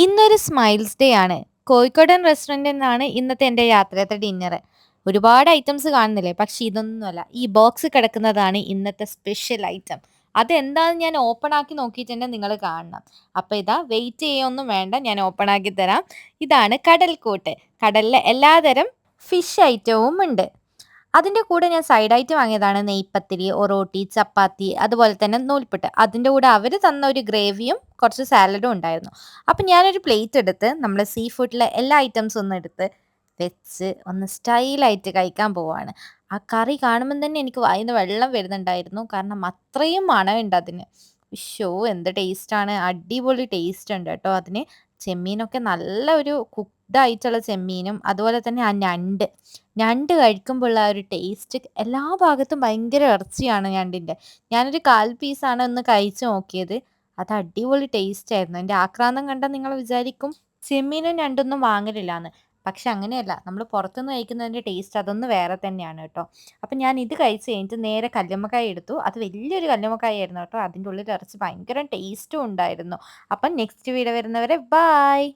ഇന്നൊരു smiles day ആണ്. കോഴിക്കോടൻ റെസ്റ്റോറന്റിൽ നിന്നാണ് ഇന്നത്തെ എൻ്റെ യാത്രയത്തെ ഡിന്നറ്. ഒരുപാട് ഐറ്റംസ് കാണുന്നില്ലേ? പക്ഷെ ഇതൊന്നുമല്ല. ഈ ബോക്സ് കിടക്കുന്നതാണ് ഇന്നത്തെ സ്പെഷ്യൽ ഐറ്റം. അതെന്താന്ന് ഞാൻ ഓപ്പൺ ആക്കി നോക്കിയിട്ടുണ്ടെങ്കിൽ നിങ്ങൾ കാണണം. അപ്പൊ ഇതാ വെയിറ്റ് ചെയ്യൊന്നും വേണ്ട. ഞാൻ ഓപ്പൺ ആക്കി തരാം. ഇതാണ് കടൽക്കൂട്ട്. കടലിലെ എല്ലാതരം ഫിഷ് ഐറ്റവും ഉണ്ട്. അതിന്റെ കൂടെ ഞാൻ സൈഡായിട്ട് വാങ്ങിയതാണ് നെയ്പത്തിരി, ഒറോട്ടി, ചപ്പാത്തി അതുപോലെ തന്നെ നൂൽപുട്ട്. അതിന്റെ കൂടെ അവര് തന്ന ഒരു ഗ്രേവിയും കുറച്ച് സാലഡും ഉണ്ടായിരുന്നു. അപ്പം ഞാനൊരു പ്ലേറ്റ് എടുത്ത് നമ്മുടെ സീ ഫുഡിലെ എല്ലാ ഐറ്റംസും ഒന്ന് എടുത്ത് വെച്ച് ഒന്ന് സ്റ്റൈലായിട്ട് കഴിക്കാൻ പോവാണ്. ആ കറി കാണുമ്പം തന്നെ എനിക്ക് വായിന്ന് വെള്ളം വരുന്നുണ്ടായിരുന്നു. കാരണം അത്രയും മണമുണ്ട് അതിന്. ഉശ്ശോ! എന്ത് ടേസ്റ്റാണ്. അടിപൊളി ടേസ്റ്റ് ഉണ്ട് കേട്ടോ അതിന്. ചെമ്മീനൊക്കെ നല്ല ഒരു കുക്ക്ഡ് ആയിട്ടുള്ള ചെമ്മീനും അതുപോലെ തന്നെ ആ ഞണ്ട് കഴിക്കുമ്പോഴുള്ള ആ ഒരു ടേസ്റ്റ് എല്ലാ ഭാഗത്തും ഭയങ്കര ഇറച്ചിയാണ് ഞണ്ടിന്റെ. ഞാനൊരു 1/4 പീസാണ് ഒന്ന് കഴിച്ചു നോക്കിയത്. അത് അടിപൊളി ടേസ്റ്റ് ആയിരുന്നു. എൻ്റെ ആക്രാന്തം കണ്ടാൽ നിങ്ങൾ വിചാരിക്കും ചെമ്മീനും ഞണ്ടൊന്നും വാങ്ങലില്ലാന്ന്. പക്ഷെ അങ്ങനെയല്ല. നമ്മൾ പുറത്തുനിന്ന് കഴിക്കുന്നതിന്റെ ടേസ്റ്റ് അതൊന്ന് വേറെ തന്നെയാണ് കേട്ടോ. അപ്പം ഞാൻ ഇത് കഴിച്ച് കഴിഞ്ഞിട്ട് നേരെ കല്ലുമ്മക്കായ എടുത്തു. അത് വലിയൊരു കല്ലുമ്മക്കായ ആയിരുന്നു കേട്ടോ. അതിൻ്റെ ഉള്ളിൽ ഇറച്ചി ഭയങ്കര ടേസ്റ്റും ഉണ്ടായിരുന്നു. അപ്പം നെക്സ്റ്റ് വീഡിയോ വരുന്നവരെ ബായ്.